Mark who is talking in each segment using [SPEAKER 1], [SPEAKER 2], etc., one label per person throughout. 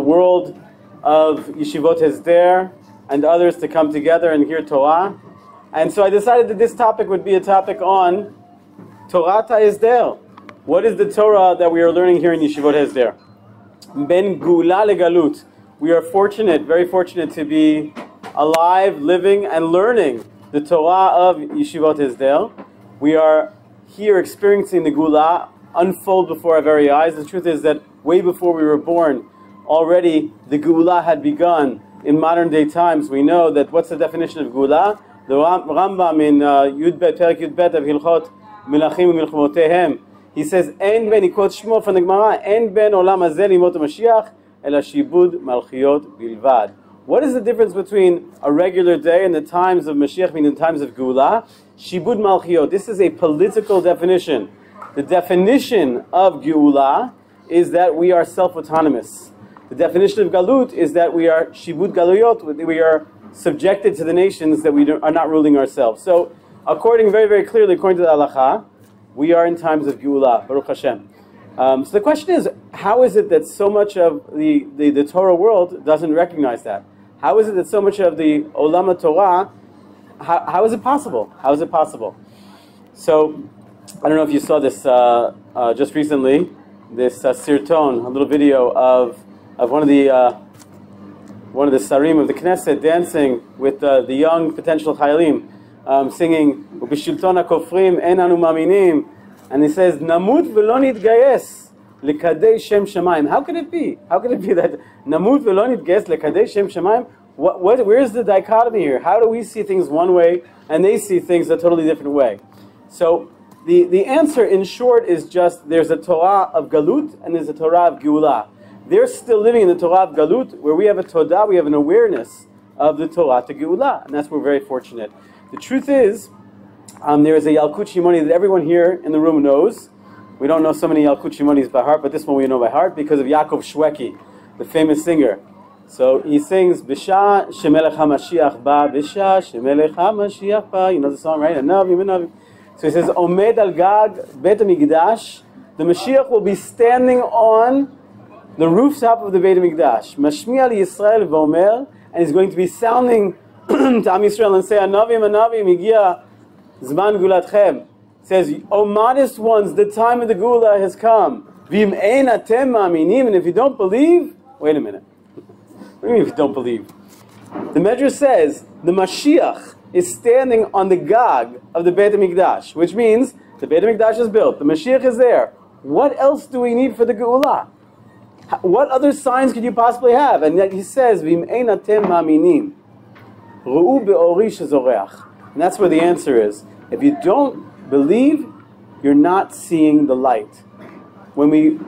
[SPEAKER 1] world of Yeshivot Hesder and others to come together and hear Torah. And so I decided that this topic would be a topic on Torat ההסדר. What is the Torah that we are learning here in Yeshivot Hesder? Ben Gula legalut. We are fortunate, very fortunate to be alive, living, and learning the Torah of Yeshivot Hesder. We are here experiencing the Gula unfold before our very eyes. The truth is that way before we were born, already the Gula had begun. In modern day times, we know that what's the definition of Gula? The Rambam in Yudbet, Perak Yudbet of Hilchot Melachim Milchmotehem, he says, "En ben," he quotes Shmo from the Gemara, "En ben olam hazeh limot Mashiach, ela shibud malchiot bilvad." What is the difference between a regular day and the times of Mashiach, meaning the times of Gula? Shibud malchiot. This is a political definition. The definition of Geula is that we are self-autonomous. The definition of Galut is that we are Shibud Galuyot, we are subjected to the nations, that we are not ruling ourselves. So, very, very clearly, according to the Halacha, we are in times of Geula, Baruch Hashem. So the question is, how is it that so much of the Torah world doesn't recognize that? How is it that so much of the Olam Torah, how is it possible? How is it possible? So, I don't know if you saw this just recently, this sirton, a little video of one of the sarim of the Knesset dancing with the young potential chayalim, singing "Ubishilton hakofrim en anu maminim," and he says "Namut v'lo nitgayes lekadei shem shamayim." How could it be? How could it be that Namut v'lo nitgayes lekadei shem shamayim? Where is the dichotomy here? How do we see things one way and they see things a totally different way? So the answer, in short, is just there's a Torah of Galut and there's a Torah of Geula. They're still living in the Torah of Galut, where we have a Todah, we have an awareness of the Torah to Geula, and that's where we're very fortunate. The truth is, there is a Yalkut Shimoni that everyone here in the room knows. We don't know so many Yalkut Shimonis by heart, but this one we know by heart because of Yaakov Shweki, the famous singer. So he sings, Bisha Shemelech HaMashiach Ba, Bisha Shemelech HaMashiach Ba. You know the song, right? Anavim, Anavim. So he says, Omed al Gag Bet HaMikdash. The Mashiach will be standing on the rooftop of the Beit HaMikdash. Mashmi'a li Yisrael v'omer, and he's going to be sounding to Am Yisrael and say, Anavim, Anavim, Higia Zman Gulatchem. Says, O modest ones, the time of the Gula has come. V'im ein atem ma'aminim, and if you don't believe, wait a minute. What do you mean if you don't believe? The Medrash says, the Mashiach is standing on the Gag of the Beit HaMikdash, which means the Beit HaMikdash is built, the Mashiach is there. What else do we need for the Geula? What other signs could you possibly have? And yet he says, V'im ein atem ma'aminim, ru'u be'ori shezoreach. And that's where the answer is. If you don't believe, you're not seeing the light. When we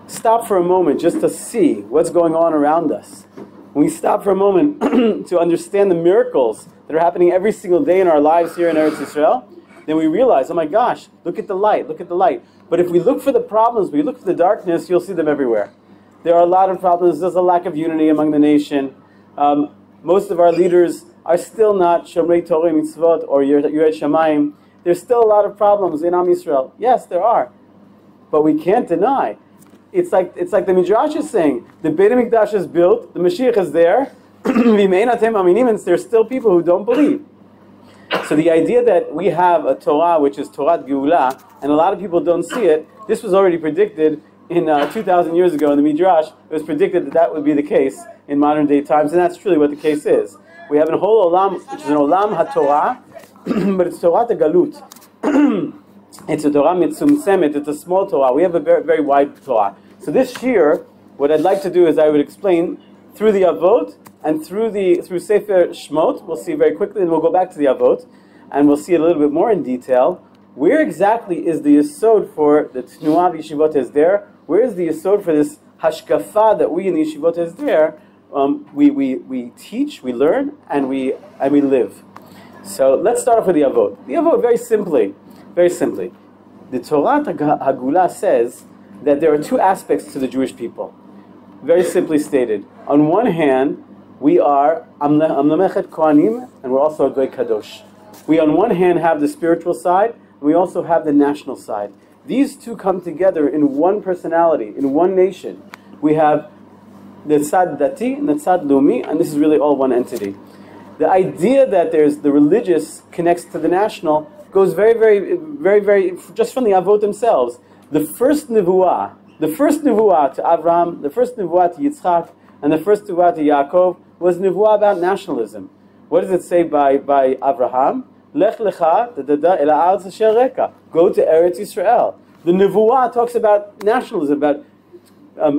[SPEAKER 1] stop for a moment just to see what's going on around us, when we stop for a moment to understand the miracles that are happening every single day in our lives here in Eretz Yisrael, then we realize, oh my gosh, look at the light, look at the light. But if we look for the problems, we look for the darkness, you'll see them everywhere. There are a lot of problems. There's a lack of unity among the nation. Most of our leaders are still not Shomrei Torah Mitzvot or Yirat Shamayim. There's still a lot of problems in Am Yisrael. Yes, there are. But we can't deny. It's like the Midrash is saying, the Beit HaMikdash is built, the Mashiach is there, and there's still people who don't believe. So the idea that we have a Torah, which is Torat Geula, and a lot of people don't see it, this was already predicted in 2,000 years ago in the Midrash. It was predicted that that would be the case in modern day times, and that's truly what the case is. We have a whole Olam, which is an Olam HaTorah, but it's Torat Galut. It's a Torah mitzumtzemet, it's a small Torah. We have a very, very wide Torah. So this year, what I'd like to do is I would explain through the Avot and through Sefer Shmot. We'll see very quickly, and we'll go back to the Avot, and we'll see it a little bit more in detail. Where exactly is the Yesod for the Tnuah of Yeshivot Hesder? Where is the Yesod for this Hashkafa that we in the Yeshivot Hesder we teach, we learn, and we live? So let's start off with the Avot. The Avot, very simply, the Torah Hagula says that there are two aspects to the Jewish people. Very simply stated. On one hand, we are Amlamechet Kohanim, and we're also a Goy Kadosh. We on one hand have the spiritual side, and we also have the national side. These two come together in one personality, in one nation. We have the tzad dati and the tzad lumi, and this is really all one entity. The idea that there's the religious connects to the national goes very, very, very, very, just from the avot themselves. The first nevuah to Avraham, the first nevuah to Yitzchak, and the first nevuah to Yaakov was nevuah about nationalism. What does it say by Avraham? Lech lecha el ha'aretz asher reka. Go to Eretz Yisrael. The nevuah talks about nationalism, about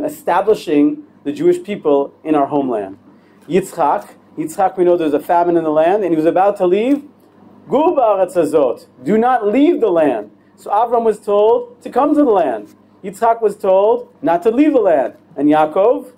[SPEAKER 1] establishing the Jewish people in our homeland. Yitzchak, we know there's a famine in the land, and he was about to leave. Gur ba'aretz hazot. Do not leave the land. So Avram was told to come to the land. Yitzchak was told not to leave the land. And Yaakov,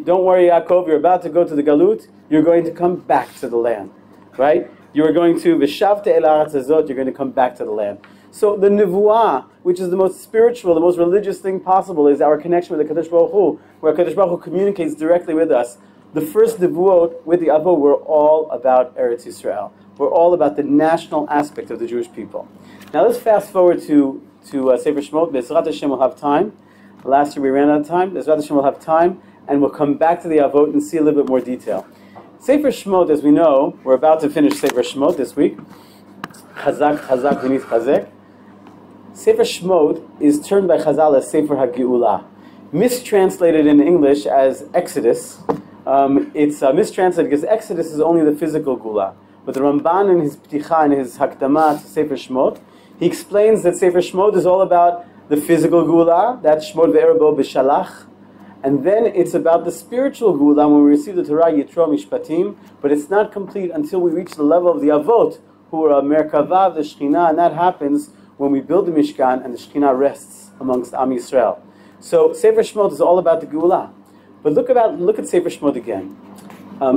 [SPEAKER 1] don't worry, Yaakov, you're about to go to the Galut. You're going to come back to the land, right? You are going to v'shavte el haaretz hazot. You're going to come back to the land. So the nevuah, which is the most spiritual, the most religious thing possible, is our connection with the Kadosh Baruch Hu, where Kadosh Baruch Hu communicates directly with us. The first nevuot with the avot were all about Eretz Yisrael. We're all about the national aspect of the Jewish people. Now let's fast forward to Sefer Shemot. Bezrat Hashem will have time. Last year we ran out of time. Bezrat Hashem will have time, and we'll come back to the avot and see a little bit more detail. Sefer Shemot, as we know, we're about to finish Sefer Shemot this week. Chazak, chazak, v'nit chazek. Sefer Shemot is termed by Chazal as Sefer HaGeula. Mistranslated in English as Exodus. It's mistranslated because Exodus is only the physical Gula. But the Ramban in his Pticha, in his Hakdama to Sefer Shemot, he explains that Sefer Shemot is all about the physical Gula, that's Shemot ve'erbo b'shalach, and then it's about the spiritual Gula when we receive the Torah, Yitro Mishpatim, but it's not complete until we reach the level of the Avot, who are a Merkava of the Shekhinah, and that happens when we build the Mishkan and the Shekhinah rests amongst Am Yisrael. So Sefer Shemot is all about the Gula. But look at Sefer Shemot again.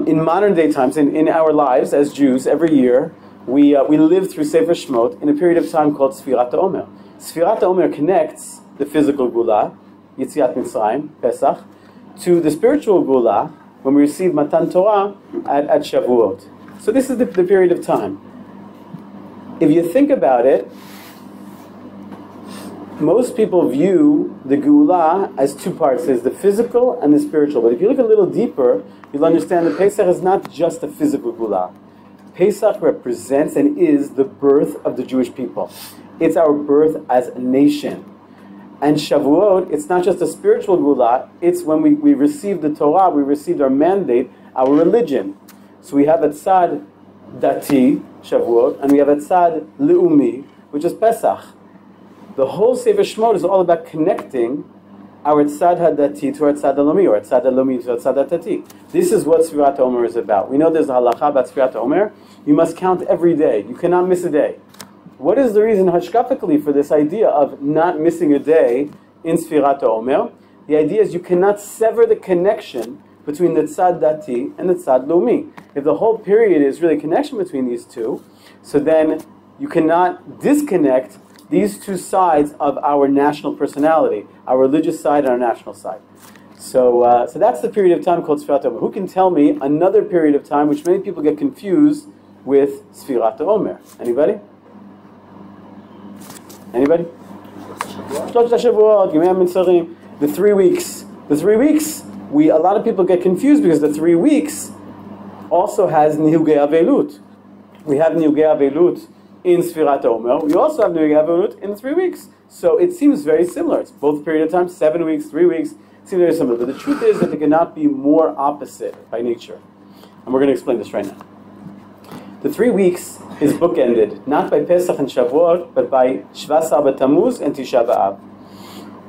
[SPEAKER 1] In modern day times, in our lives as Jews, every year, we live through Sefer Shemot in a period of time called Sfirat HaOmer. Sfirat HaOmer connects the physical Gula, Yetziat Mitzrayim, Pesach, to the spiritual Gula, when we receive Matan Torah at Shavuot. So this is the period of time. If you think about it, most people view the Geula as two parts. There's the physical and the spiritual. But if you look a little deeper, you'll understand that Pesach is not just a physical Geula. Pesach represents and is the birth of the Jewish people. It's our birth as a nation. And Shavuot, it's not just a spiritual Geula, it's when we received the Torah, we received our mandate, our religion. So we have a tzad dati, Shavuot, and we have a tzad leumi, which is Pesach. The whole Sefer Shemot is all about connecting our tzad hadati to our tzad halumi, or our tzad halumi to our tzad hadati. This is what Sfirat HaOmer is about. We know there's a halacha about Sfirat HaOmer. You must count every day. You cannot miss a day. What is the reason hashkafically for this idea of not missing a day in Sfirat HaOmer? The idea is you cannot sever the connection between the tzad dati and the tzad lumi. If the whole period is really a connection between these two, so then you cannot disconnect these two sides of our national personality, our religious side and our national side. So that's the period of time called Sfirat HaOmer. Who can tell me another period of time which many people get confused with Sfirat HaOmer? Anybody? Anybody? The 3 weeks. The 3 weeks, a lot of people get confused because the 3 weeks also has Nihugei Avelut. We have Nihugei Avelut in Sfirat HaOmer. We also have Nihugei Avelut in the 3 weeks. So it seems very similar. It's both period of time, 7 weeks, 3 weeks. It seems very similar. But the truth is that they cannot be more opposite by nature. And we're going to explain this right now. The 3 weeks is bookended, not by Pesach and Shavuot, but by Shvat B'Tammuz and Tisha B'Av.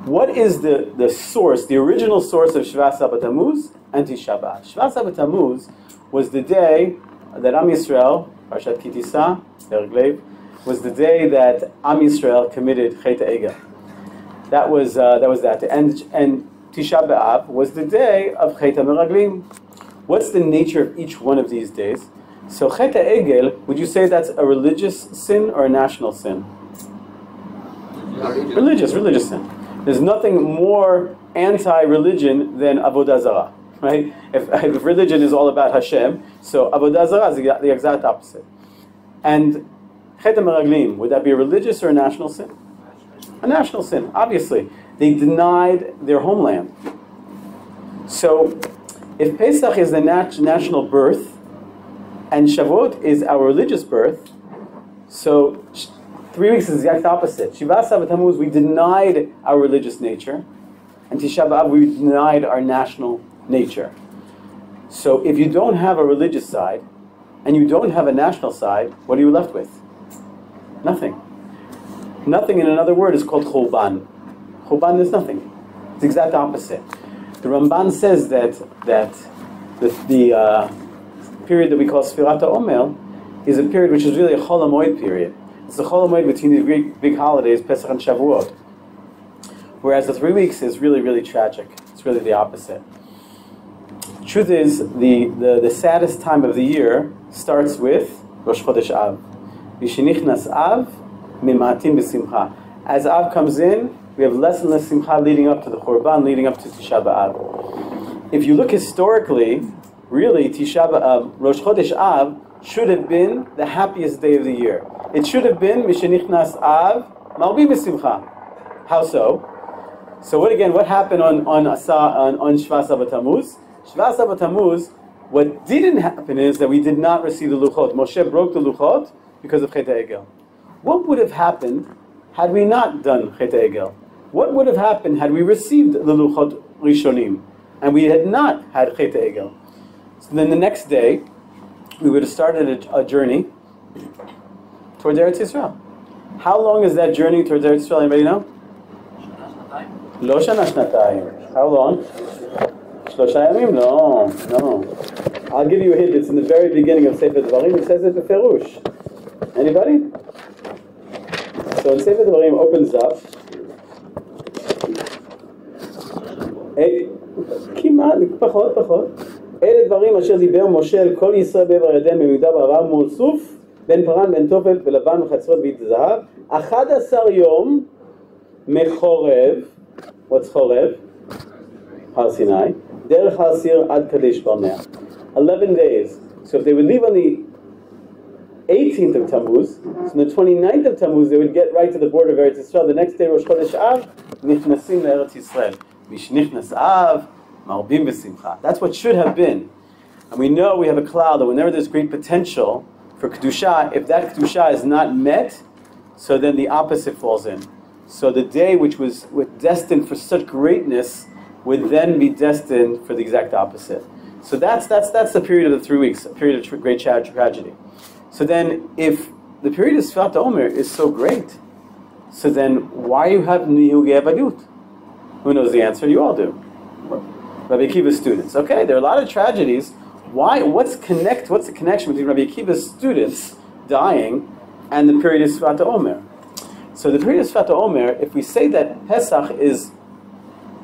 [SPEAKER 1] What is the source, the original source of Shvat B'Tammuz and Tisha B'Av? Shvat B'Tammuz was the day that Am Yisrael, Parshat Ki Tisa, Perek, was the day that Am Yisrael committed Chet HaEgel. That was that. And Tisha B'Av was the day of Chet HaMeraglim. What's the nature of each one of these days? So Chet HaEgel, would you say that's a religious sin or a national sin? Religious sin. There's nothing more anti-religion than Avodah Zarah, right? If religion is all about Hashem, so Avodah Zarah is the exact opposite. And Chet HaMeraglim, would that be a religious or a national sin? A national sin, obviously. They denied their homeland. So, if Pesach is the national birth, and Shavuot is our religious birth, so 3 weeks is the exact opposite. Shiva Asar Tammuz, we denied our religious nature, and Tisha B'Av, we denied our national nature. So if you don't have a religious side, and you don't have a national side, what are you left with? Nothing. Nothing, in another word, is called Churban. Churban is nothing. It's the exact opposite. The Ramban says that the period that we call Sfirat HaOmer is a period which is really a Chol HaMoed period. It's the Chol HaMoed between the big holidays, Pesach and Shavuot. Whereas the 3 weeks is really, really tragic. It's really the opposite. Truth is, the saddest time of the year starts with Rosh Chodesh Av. V'shenichnas Av, mimatim b'simcha. As Av comes in, we have less and less simcha leading up to the Churban, leading up to Tisha B'Av. If you look historically, really, Rosh Chodesh Av should have been the happiest day of the year. It should have been Mishenichnas Av, Marbim b'simcha. How so? So what happened on Shva Asar Tammuz? Shva Asar Tammuz, what didn't happen is that we did not receive the Luchot. Moshe broke the Luchot because of Chet HaEgel. What would have happened had we not done Chet HaEgel? What would have happened had we received the Luchot Rishonim and we had not had Chet HaEgel? So then the next day, we would have started a journey towards Eretz Yisrael. How long is that journey towards Eretz Yisrael? Anybody know? Lo shana shnatayim. How long? Shlosha yamim? No. I'll give you a hint. It's in the very beginning of Sefer Dvarim. It says it beferush. Anybody? So when Sefer Dvarim opens up, כמעט, פחות. אלה דברים אשר דיבר משה אל כל ישראל בעבר ירדן מיהודה וערב מול סוף בין פרן בין תופל ולבן וחצרות ועית זהב 11 יום מחורב, what's חורב? הר סיני, דרך הר סיר עד קדש ברנע. 11 days. So if they would leave on the 18th of Tammuz, so on the 29th of Tammuz they would get right to the border of Eretz Yisrael. The next day, Rosh Chodesh Av, נכנסים לארץ ישראל. Mishnechnas Av, Marbim b'simcha. That's what should have been. And we know we have a cloud that whenever there's great potential for Kedusha, if that Kedusha is not met, so then the opposite falls in. So the day which was destined for such greatness would then be destined for the exact opposite. So that's the period of the 3 weeks, a period of great tragedy. So then if the period of Sfirat HaOmer is so great, so then why you have Nihugei Avadut? Who knows the answer? You all do. Rabbi Akiva's students. Okay, there are a lot of tragedies. Why? What's the connection between Rabbi Akiva's students dying and the period of Sfirat HaOmer? So the period of Sfirat HaOmer, if we say that Pesach is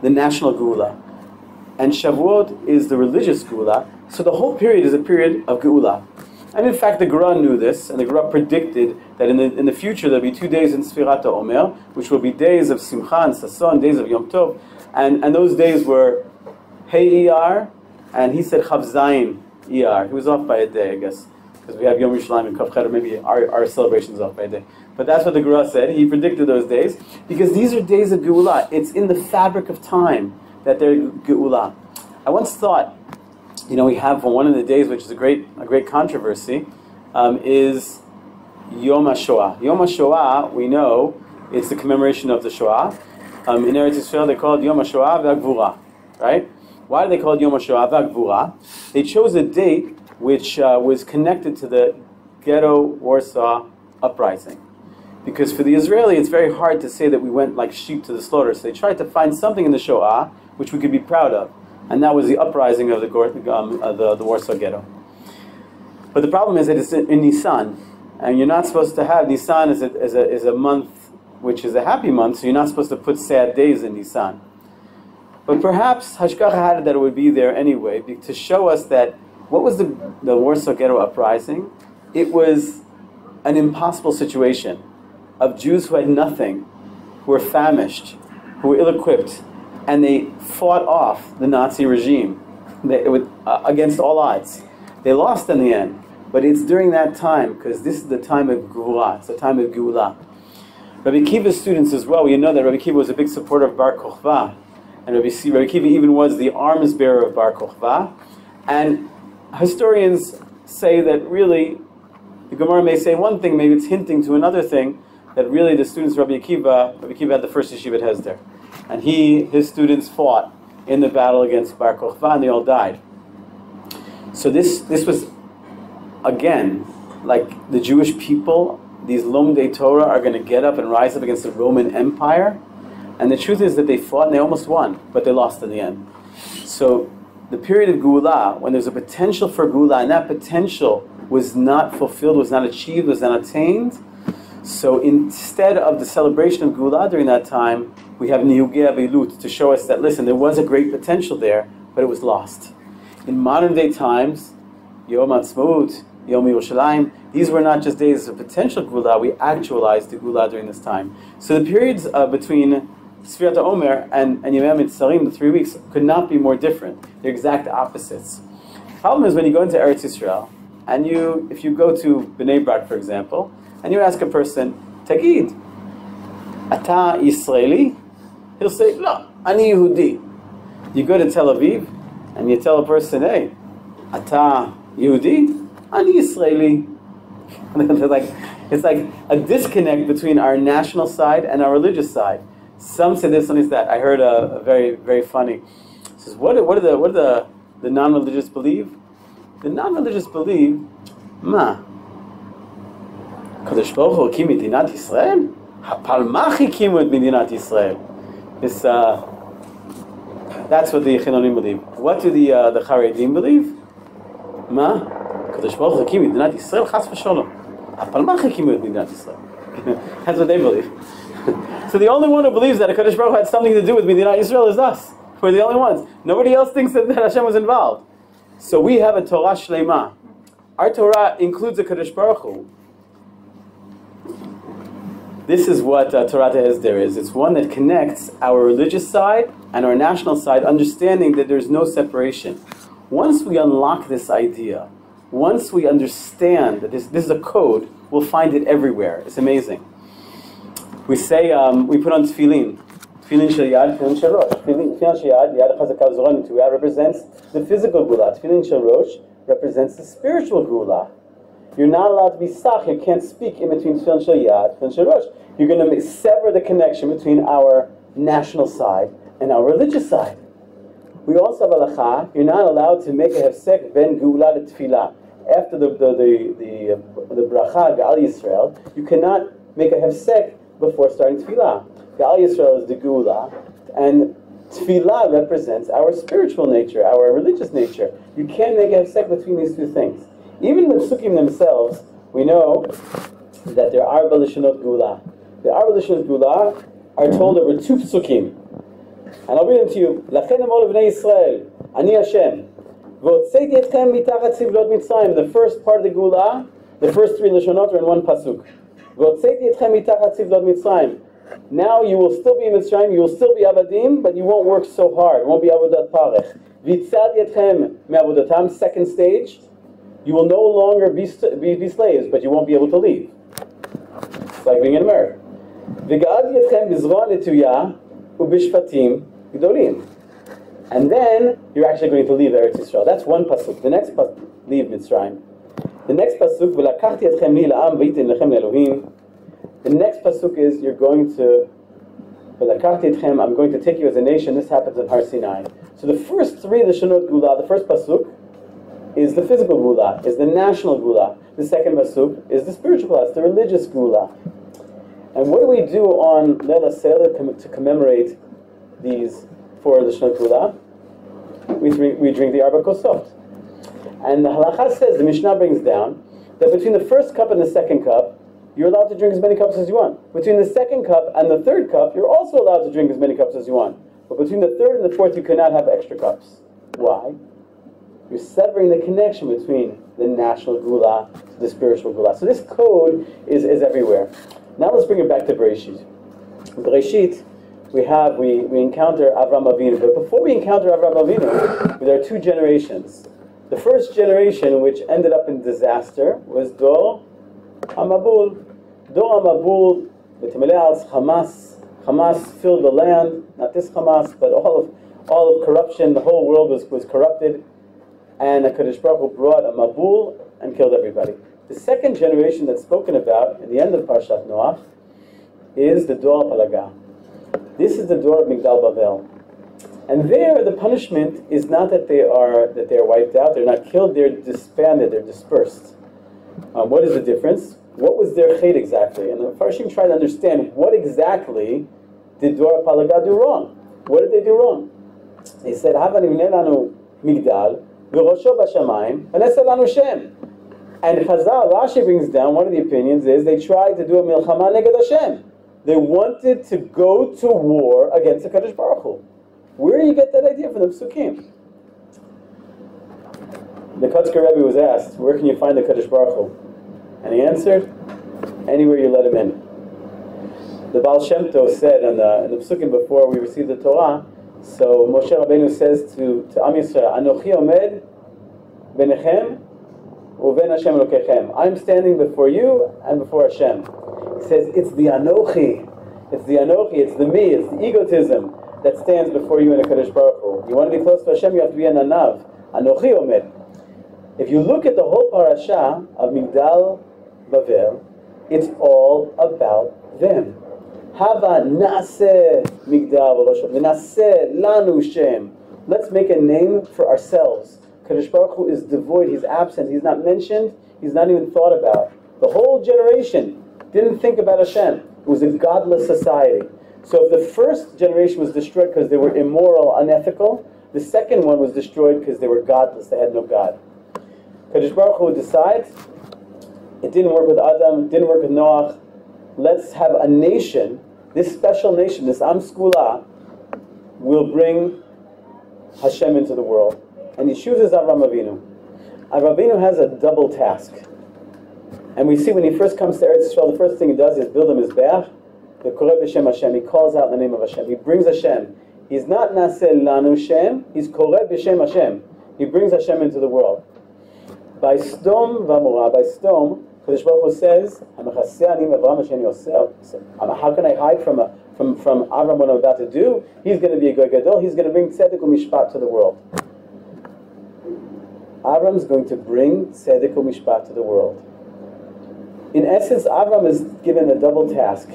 [SPEAKER 1] the national Geula and Shavuot is the religious Geula, so the whole period is a period of Geula. And in fact, the Gemara knew this, and the Gemara predicted that in the future there'll be 2 days in Sfirat HaOmer, which will be days of Simcha and Sason, days of Yom Tov, and those days were Hey Iyar, and he said Chav Zayin Iyar. He was off by a day, I guess, because we have Yom Yerushalayim and Kav Cheder, maybe our celebration is off by a day. But that's what the Gemara said. He predicted those days, because these are days of Geula. It's in the fabric of time that they're Geula. I once thought, we have one of the days which is a great controversy, is Yom HaShoah. Yom HaShoah, we know, it's the commemoration of the Shoah. In Eretz Yisrael, they call it Yom HaShoah v'Hagvura, right? Why do they call it Yom HaShoah v'Hagvura? They chose a date which was connected to the Ghetto Warsaw uprising. Because for the Israeli, it's very hard to say that we went like sheep to the slaughter. So they tried to find something in the Shoah which we could be proud of. And that was the uprising of the Warsaw Ghetto. But the problem is that it's in Nisan, and you're not supposed to have Nisan is a month which is a happy month, so you're not supposed to put sad days in Nisan. But perhaps Hashgacha had it that it would be there anyway, to show us that what was the Warsaw Ghetto uprising? It was an impossible situation of Jews who had nothing, who were famished, who were ill-equipped, and they fought off the Nazi regime against all odds. They lost in the end, but it's during that time, because this is the time of Gevurah, it's the time of Geula. Rabbi Akiva's students as well, you know that Rabbi Akiva was a big supporter of Bar Kochba, and Rabbi Akiva even was the arms bearer of Bar Kochba. And historians say that really, the Gemara may say one thing, maybe it's hinting to another thing, that really the students of Rabbi Akiva had the first yeshivat Hesder. And his students fought in the battle against Bar Kochba, and they all died. So this was, again, like the Jewish people, these Lomdei Torah are going to get up and rise up against the Roman Empire. And the truth is that they fought and they almost won, but they lost in the end. So the period of Geula, when there's a potential for Geula, and that potential was not fulfilled, was not achieved, was not attained. So instead of the celebration of Geula during that time, we have Nihugei Avilut to show us that, listen, there was a great potential there, but it was lost. In modern day times, Yom Ha'atzmaut, Yom Yerushalayim, these were not just days of potential Geula, we actualized the Geula during this time. So the periods between Sfirat HaOmer and Yemei HaMitzarim, the 3 weeks, could not be more different. They're exact opposites. The problem is when you go into Eretz Yisrael, and if you go to Bnei Brak, for example, and you ask a person, Tagid, Ata Yisraeli? He'll say, No, Ani Yehudi. You go to Tel Aviv, and you tell a person, Hey, Ata Yehudi? Ani Yisraeli. It's like a disconnect between our national side and our religious side. Some say this, some say that. I heard a very, very funny. It says, what do the non-religious believe? The non-religious believe, Kadosh Baruch Hu hakim Medinat Yisrael? Hapalmach hakimu et Medinat Yisrael. That's what the Chilonim believe. What do the Charedim believe? Kadosh Baruch Hu hakim Medinat Yisrael? Chas v'sholom. Hapalmach hakimu et Medinat Yisrael. That's what they believe. So the only one who believes that HaKadosh Baruch Hu had something to do with Medinat Yisrael is us. We're the only ones. Nobody else thinks that Hashem was involved. So we have a Torah Shlema. Our Torah includes a Kadosh Baruch Hu. This is what Tורת ההסדר is. It's one that connects our religious side and our national side, understanding that there's no separation. Once we unlock this idea, once we understand that this is a code, we'll find it everywhere. It's amazing. We say, we put on tefillin. Tefillin shel yad, tefillin shel rosh. Tefillin shel yad, yad chazaka zoron to yad represents the physical gula. Tefillin shel rosh represents the spiritual gula. You're not allowed to be sach. You can't speak in between tefillin shel yad, tefillin shel rosh. You're going to sever the connection between our national side and our religious side. We also have halacha. You're not allowed to make a hefsek ben gula to tefillah. After the bracha Gal Yisrael, you cannot make a hefsek before starting tefillah. Gal Yisrael is the gula, and tefillah represents our spiritual nature, our religious nature. You can't make a hefsek between these two things. Even the psukim themselves, we know that there are balishonot gula. The Arba Lishonot Gula are told over 2 psukim. And I'll read them to you. Lachen amol b'nei Yisrael, Ani Hashem. V'otzeiti etchem mitachat tzivlot Mitzrayim. The first part of the Gula, the first 3 Lishonot are in one pasuk. V'otzeiti etchem mitachat tzivlot Mitzrayim. Now you will still be in Mitzrayim, you will still be Avadim, but you won't work so hard. It won't be Avodat Parech. V'tzad etchem me'avodatam, second stage. You will no longer be slaves, but you won't be able to leave. It's like being in America. And then you're actually going to leave Eretz Yisrael. That's one pasuk. The next pasuk, leave Mitzrayim. The next pasuk, the next pasuk is you're going to, I'm going to take you as a nation. This happens in Har Sinai. So the first 3 Lashonot Gula, the first pasuk is the physical Gula, is the national Gula. The second pasuk is the spiritual Gula, it's the religious Gula. And what do we do on Leila Seder to commemorate these 4 Lashonot Gula? We drink the Arba Kosot. And the Halacha says, the Mishnah brings down, that between the first cup and the second cup, you're allowed to drink as many cups as you want. Between the second cup and the third cup, you're also allowed to drink as many cups as you want. But between the third and the fourth, you cannot have extra cups. Why? You're severing the connection between the national Gula to the spiritual Gula. So this code is everywhere. Now let's bring it back to Bereshit. In Bereshit, we encounter Avram Avinu. But before we encounter Avram Avinu, there are 2 generations. The first generation, which ended up in disaster, was Dor HaMabul. Dor HaMabul, Hamas, Hamas filled the land, not this Hamas, but all of corruption. The whole world was corrupted, and HaKadosh Baruch Hu brought a Mabul and killed everybody. The second generation that's spoken about in the end of Parshat Noach is the Dor Palaga. This is the Dor of Migdal Bavel. And there, the punishment is not that they are wiped out, they're not killed, they're disbanded, they're dispersed. What is the difference? What was their chait exactly? And the Farshim try to understand what exactly did Dor Palaga do wrong? What did they do wrong? They said, Hava nivneh lanu migdal, v'rosho b'shamayim, v'neseh lanu shem. And Chazal, Rashi brings down, one of the opinions is, they tried to do a milchama neged Hashem. They wanted to go to war against the Kadosh Baruch Hu. Where do you get that idea from the Psukim? The Kotzker Rebbe was asked, where can you find the Kadosh Baruch Hu? And he answered, anywhere you let him in. The Baal Shem Tov said in the Psukim before we received the Torah, so Moshe Rabbeinu says to Am Yisrael, Anochi omed benechem uven Hashem Elokechem. I'm standing before you and before Hashem. He says, it's the Anochi, it's the me, it's the egotism that stands before you and the Kadosh Baruch Hu. You want to be close to Hashem, you have to be an Anav. Anochi omed. If you look at the whole parasha of Migdal Bavel, it's all about them. Hava naseh Migdal v'naseh lanu Shem. Let's make a name for ourselves. Kadosh Baruch Hu is devoid, he's absent, he's not mentioned, he's not even thought about. The whole generation didn't think about Hashem. It was a godless society. So if the first generation was destroyed because they were immoral, unethical, the second one was destroyed because they were godless, they had no God. Kadosh Baruch Hu decides, it didn't work with Adam, it didn't work with Noach, let's have a nation, this special nation, this Am Skula, will bring Hashem into the world. And he chooses Avraham Avinu. Avraham Avinu has a double task. And we see when he first comes to Eretz Yisrael, the first thing he does is build a Mizbeach, the Koreh B'Shem Hashem. He calls out the name of Hashem. He brings Hashem. He's not Naseh Lanu Shem, he's Koreh B'Shem Hashem. He brings Hashem into the world. By Sdom V'Amorah, by Sdom, Kadosh Baruch Hu says, how can I hide from Avram what I'm about to do? He's going to be a Goy Gadol, he's going to bring Tzedek u'Mishpat to the world. Avram's going to bring Tzedek u'Mishpat to the world. In essence, Avram is given a double task.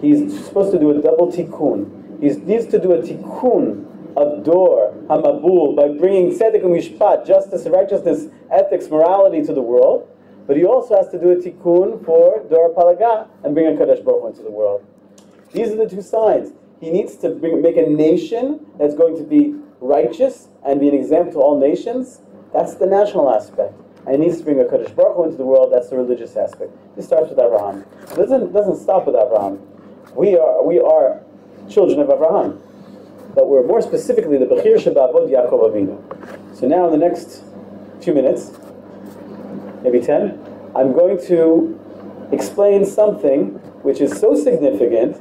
[SPEAKER 1] He's supposed to do a double tikkun. He needs to do a tikkun of Dor, Hamabul, by bringing Tzedek u'Mishpat, justice, righteousness, ethics, morality to the world. But he also has to do a tikkun for Dor Palaga and bring a Kadosh Baruch Hu into the world. These are the two sides. He needs to make a nation that's going to be righteous and be an example to all nations. That's the national aspect. And he needs to bring a Kadosh Baruch Hu into the world. That's the religious aspect. This starts with Abraham. It doesn't stop with Abraham. We are children of Abraham. But we're more specifically the Bechir Shabbat Yaakov Avinu. So now in the next few minutes, maybe 10, I'm going to explain something which is so significant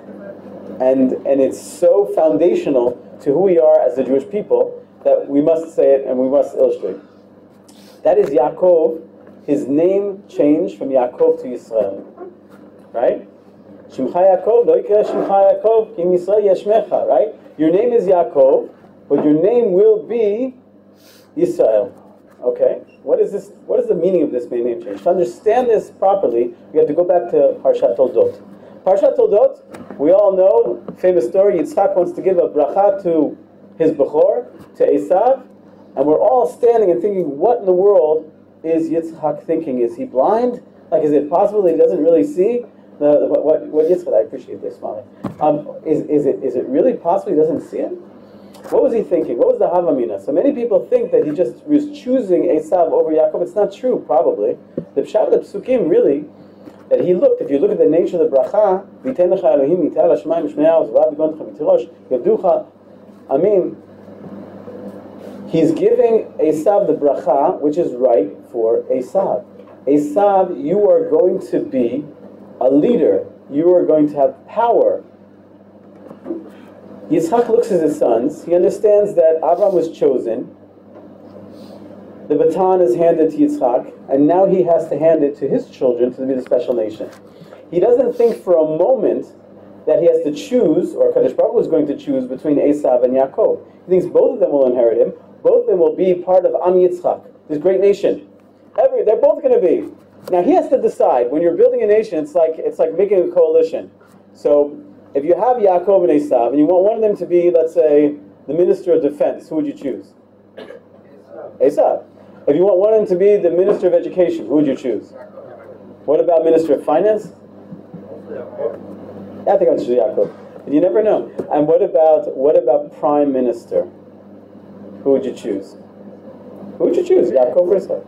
[SPEAKER 1] and it's so foundational to who we are as the Jewish people that we must say it and we must illustrate. That is Yaakov. His name changed from Yaakov to Yisrael. Right? Shimcha Yaakov, lo yikra Shimcha Yaakov, ki Yisrael yeshmecha. Right? Your name is Yaakov, but your name will be Yisrael. Okay? What is this? What is the meaning of this name change? To understand this properly, we have to go back to Parshat Toldot. Parshat Toldot, we all know, famous story, Yitzchak wants to give a bracha to his Bechor, to Esav, and we're all standing and thinking, what in the world is Yitzchak thinking? Is he blind? Like, is it possible that he doesn't really see? What Yitzchak, I appreciate this, Molly. Is it really possible he doesn't see it? What was he thinking? What was the Havamina? So many people think that he just was choosing Esav over Yaakov. It's not true, probably. The Pshat of the Psukim, really, that he looked, if you look at the nature of the bracha, V'ten lecha Elohim, Yital Hashemayim, Shmeyav, Zvad V'gontecha, V'tirosh, Yavducha, I mean, he's giving Esav the bracha, which is right for Esav. Esav, you are going to be a leader. You are going to have power. Yitzchak looks at his sons. He understands that Abraham was chosen. The baton is handed to Yitzchak, and now he has to hand it to his children to be the special nation. He doesn't think for a moment that he has to choose, or Kadosh Baruch Hu is going to choose between Esav and Yaakov. He thinks both of them will inherit him. Both of them will be part of Am Yitzchak, this great nation. They're both going to be. Now he has to decide. When you're building a nation, it's like making a coalition. So if you have Yaakov and Esav, and you want one of them to be, let's say, the minister of defense, who would you choose? Esav. If you want one of them to be the minister of education, who would you choose? What about minister of finance? I think I'd choose Yaakov. But you never know. And what about prime minister? Who would you choose? Who would you choose? Yaakov or Esav?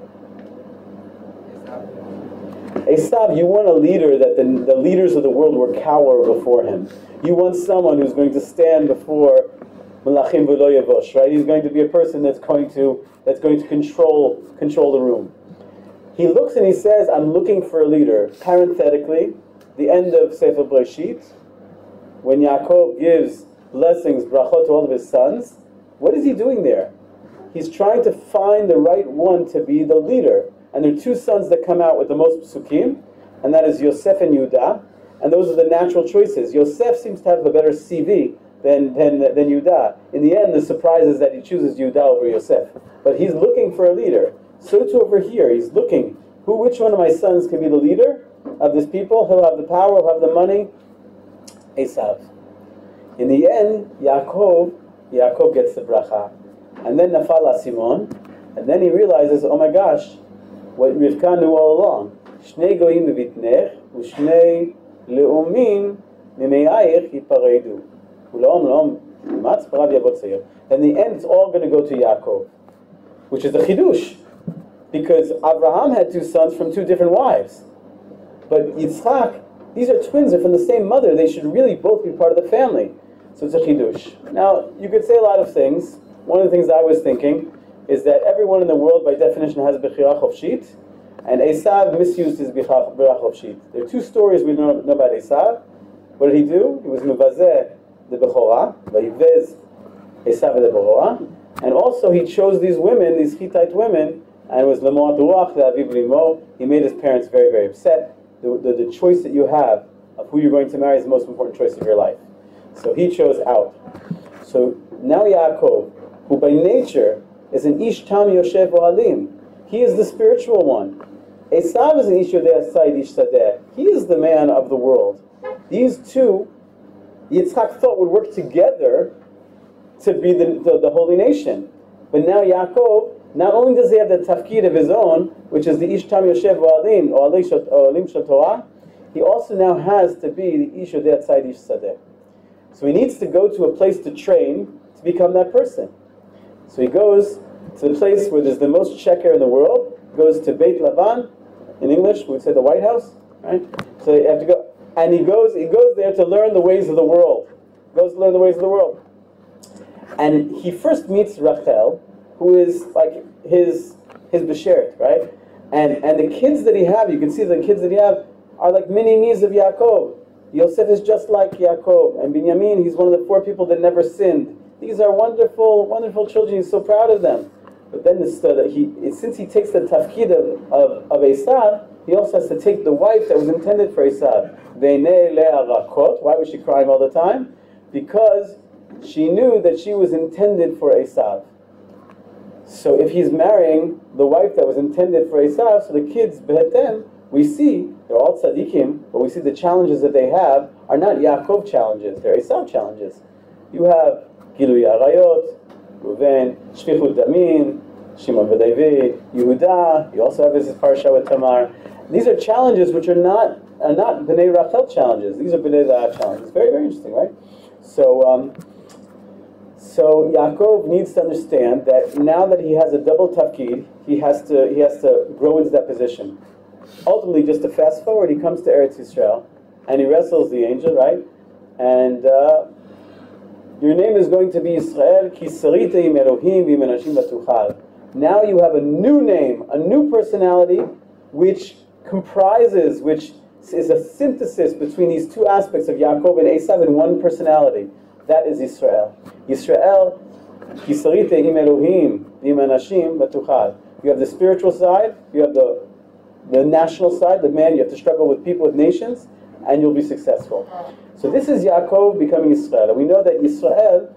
[SPEAKER 1] Esav, you want a leader that the leaders of the world will cower before him. You want someone who's going to stand before Melachim v'lo yavosh, right? He's going to be a person that's going to control the room. He looks and he says, I'm looking for a leader. Parenthetically, the end of Sefer Breshit, when Yaakov gives blessings, brachot, to all of his sons, what is he doing there? He's trying to find the right one to be the leader. And there are two sons that come out with the most psukim, and that is Yosef and Yehuda, and those are the natural choices. Yosef seems to have a better CV than Yehuda. In the end, the surprise is that he chooses Yehuda over Yosef. But he's looking for a leader. So too over here, he's looking, which one of my sons can be the leader of this people? He'll have the power, he'll have the money. Esav. In the end, Yaakov gets the bracha. And then Nafal HaSimon, and then he realizes, oh my gosh, what Rivka knew all along. Shnei goyim bevitnech, u'shnei le'umim mime'ayich yiparedu. In the end, it's all going to go to Yaakov, which is a chidush, because Abraham had two sons from two different wives. But Yitzchak, these are twins, they're from the same mother, they should really both be part of the family. So it's a chidush. Now, you could say a lot of things. One of the things I was thinking is that everyone in the world, by definition, has bechira chofshit, and Esav misused his bechira chofshit. There are two stories we know about Esav. What did he do? He was mevazeh the bechora, vayivez Esav the bechora, and also he chose these women, these Hittite women, and it was lemoat ruach le'aviv limo. He made his parents very, very upset. The choice that you have of who you're going to marry is the most important choice of your life. So he chose out. So now Yaakov, who by nature is an ish tam yoshev ohalim, he is the spiritual one. Esav is an ish yodeh asayid ish sadeh. He is the man of the world. These two, Yitzchak thought would work together to be the holy nation. But now Yaakov, not only does he have the tafkid of his own, which is the ish tam yoshev ohalim, ohalim shel Torah, he also now has to be the ish yodeh asayid ish sadeh. So he needs to go to a place to train to become that person. So he goes to the place where there's the most sheker in the world, goes to Beit Lavan, in English we would say the White House, right? So you have to go, and he goes there to learn the ways of the world. Goes to learn the ways of the world. And he first meets Rachel, who is like his beshert, right? And the kids that he have, you can see the kids that he have are like mini-me's of Yaakov. Yosef is just like Yaakov, and Binyamin, he's one of the 4 people that never sinned. These are wonderful, wonderful children. He's so proud of them. But then since he takes the tafkid of Esav, he also has to take the wife that was intended for Esav. Veinei leah rakot. Why was she crying all the time? Because she knew that she was intended for Esav. So if he's marrying the wife that was intended for Esav, so the kids, behetem, we see, they're all tzaddikim, but we see the challenges that they have are not Yaakov challenges, they're Esav challenges. You have Gilui Arayot, Reuven, Shfichut Damin, Shimon v'David, Yehuda. You also have this parsha with Tamar. These are challenges which are not Bnei Rachel challenges. These are Bnei Leah challenges. Very, very interesting, right? So Yaakov needs to understand that now that he has a double tafkid, he has to grow into that position. Ultimately, just to fast forward, he comes to Eretz Yisrael, and he wrestles the angel, right? And your name is going to be Yisrael, ki sarita im Elohim v'im anashim v'tuchal. Now you have a new name, a new personality, which is a synthesis between these two aspects of Yaakov and Esav in one personality. That is Yisrael. Yisrael, ki sarita im Elohim v'im anashim v'tuchal. You have the spiritual side, you have the national side, the man, you have to struggle with people, with nations, and you'll be successful. So this is Yaakov becoming Israel. And we know that Israel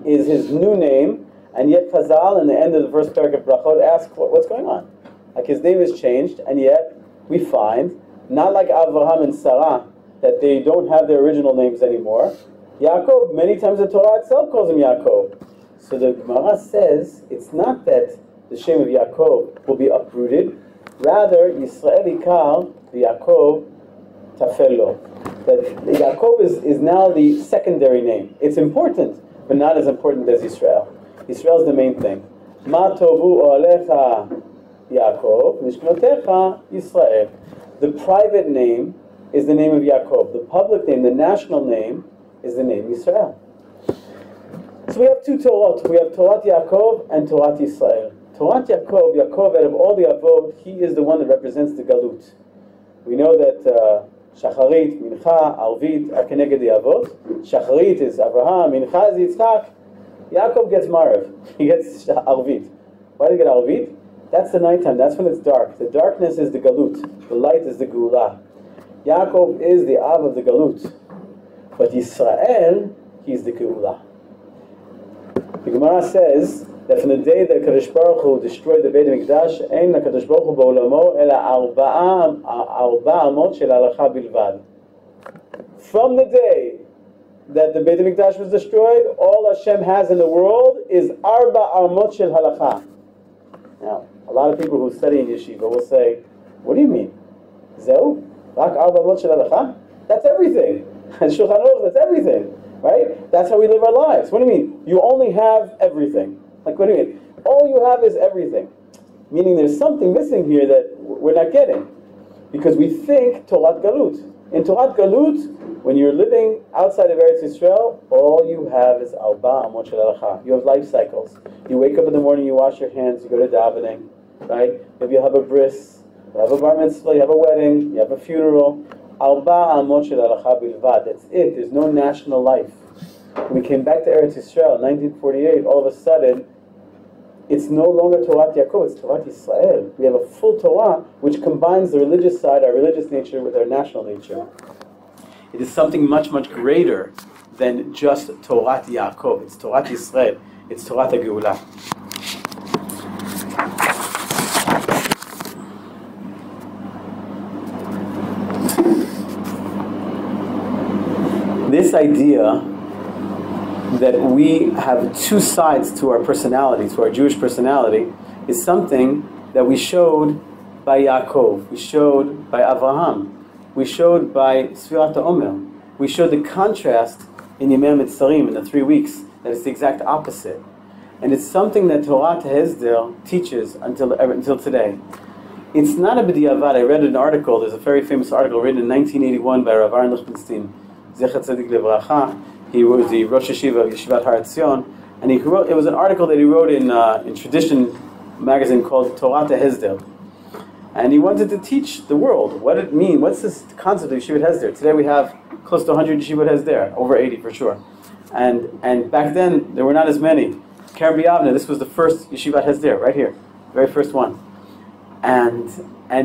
[SPEAKER 1] is his new name, and yet Chazal, in the end of the first parak of Brachot, ask what's going on. Like his name has changed, and yet we find, not like Abraham and Sarah, that they don't have their original names anymore. Yaakov, many times the Torah itself calls him Yaakov. So the Gemara says, it's not that the Shem of Yaakov will be uprooted, rather, Yisrael Ikar, Yaakov, Tafelo. That Yaakov is now the secondary name. It's important, but not as important as Israel. Israel is the main thing. Ma tovu olecha Yaakov, mishknotecha Yisrael. The private name is the name of Yaakov. The public name, the national name, is the name Yisrael. So we have two Torot. We have Torat Yaakov and Torat Yisrael. Torat Yaakov, Yaakov, out of all the Avot, he is the one that represents the Galut. We know that Shacharit, Mincha, Arvit are keneged the Avot. Shacharit is Abraham, Mincha is Yitzchak. Yaakov gets Marav. He gets Arvit. Why do you get Arvit? That's the nighttime. That's when it's dark. The darkness is the Galut. The light is the Geulah. Yaakov is the Av of the Galut. But Yisrael, he's the Geulah. The Gemara says that from the day that Kadosh Baruch Hu destroyed the Beit HaMikdash, ein HaKadosh Baruch Hu ba'olamo ela arba amot shel halacha bilvad. From the day that the Beit HaMikdash was destroyed, all Hashem has in the world is arba amot shel halacha. Now, a lot of people who study in yeshiva will say, what do you mean? Zeu? Rak arba amot shel halacha? That's everything. And Shulchan Aruch, that's everything. Right? That's how we live our lives. What do you mean? You only have everything. Like, what do you mean? All you have is everything. Meaning there's something missing here that we're not getting. Because we think Torat Galut. In Torat Galut, when you're living outside of Eretz Yisrael, all you have is Alba Amot Shel Halacha. You have life cycles. You wake up in the morning, you wash your hands, you go to davening, right? Maybe you have a bris, you have a bar mitzvah, you have a wedding, you have a funeral. Alba Amot Shel Halacha Bilvad. That's it. There's no national life. When we came back to Eretz Yisrael in 1948, all of a sudden, it's no longer Torat Yaakov, it's Torat Yisrael. We have a full Torah which combines the religious side, our religious nature, with our national nature. It is something much, much greater than just Torat Yaakov. It's Torat Yisrael. It's Torat HaGeulah. This idea that we have two sides to our personality, to our Jewish personality, is something that we showed by Yaakov, we showed by Avraham, we showed by Sfirat HaOmer. We showed the contrast in Yemei HaMetzarim, in the 3 weeks, that it's the exact opposite. And it's something that Tורת ההסדר teaches until today. It's not a b'diavad. I read an article, there's a very famous article written in 1981 by Rav Aaron Lichtenstein, Zecher Tzadik Levracha. He was the Rosh Yeshiva of Yeshivat Har Etzion, and he wrote. It was an article that he wrote in Tradition magazine called Tורת ההסדר, and he wanted to teach the world what it means. What's this concept of Yeshivat Hesder? Today we have close to 100 Yeshivat Hesder, over 80 for sure, and back then there were not as many. Keren Biabna, this was the first Yeshivat Hesder right here, very first one, and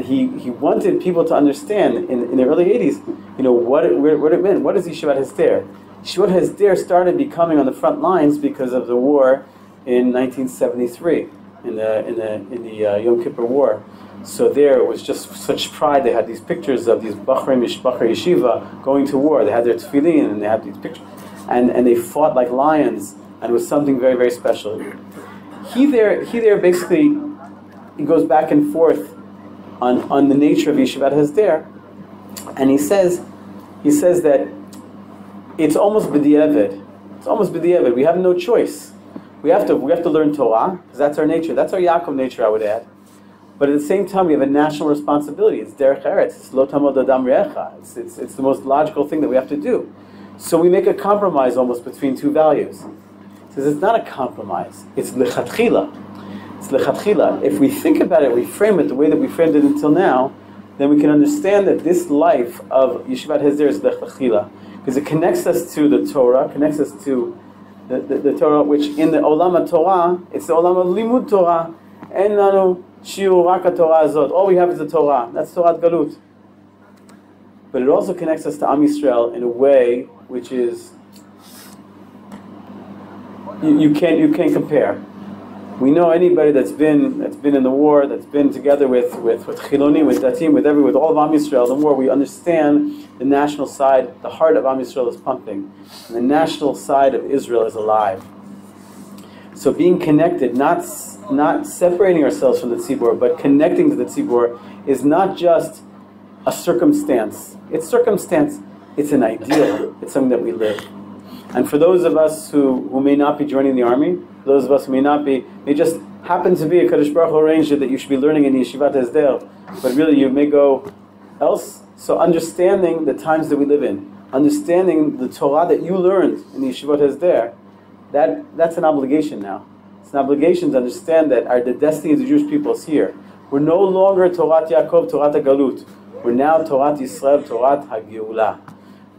[SPEAKER 1] he wanted people to understand in the early 80s, what it meant. What is Yeshivat Hesder? Yeshivat Hesder started becoming on the front lines because of the war in 1973, in the Yom Kippur War. So there was just such pride. They had these pictures of these Bachar Yeshiva going to war. They had their tefillin and they had these pictures, and they fought like lions, and it was something very, very special. He there basically, he goes back and forth on the nature of Yeshivat Hesder, and he says that it's almost b'diavad. It's almost b'diavad. We have no choice. We have to learn Torah, because that's our nature. That's our Yaakov nature, I would add. But at the same time, we have a national responsibility. It's derech eretz. It's lo tamod adam re'echa. It's the most logical thing that we have to do. So we make a compromise almost between two values. He says it's not a compromise. It's lechatchila. It's lechatchila. If we think about it, we frame it the way that we framed it until now, then we can understand that this life of Yeshivat Hesder is lechatchila. Because it connects us to the Torah, connects us to the Torah, which in the Olam HaTorah, it's the Olam of Limud Torah. En lanu shiur rak Torah azot. All we have is the Torah. That's Torat Galut. but it also connects us to Am Yisrael in a way which is you can't compare. We know anybody that's been in the war, that's been together with Chiloni, with Datim, with all of Am Yisrael, the more we understand the national side, the heart of Am Yisrael is pumping, and the national side of Israel is alive. So being connected, not separating ourselves from the tzibor, but connecting to the tzibor, is not just a circumstance. It's circumstance. It's an ideal. It's something that we live. And for those of us who may not be joining the army, those of us who may just happen to be a Kadosh Baruch Hu arranged that you should be learning in Yeshivat Hasder, but really you may go else. So understanding the times that we live in, understanding the Torah that you learned in the Yeshivat Hasder, that's an obligation now. It's an obligation to understand that the destiny of the Jewish people is here. We're no longer Torat Yaakov, Torat HaGalut. We're now Torat Yisrael, Torat HaGeulah.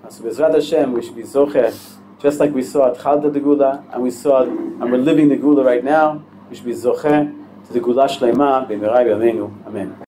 [SPEAKER 1] So Bezrat Hashem, we should be zocher, just like we saw at Chalta the Gula, and we're living the Gula right now. We should be zocher to the Gula Shleima b'merai b'yameinu. Amen.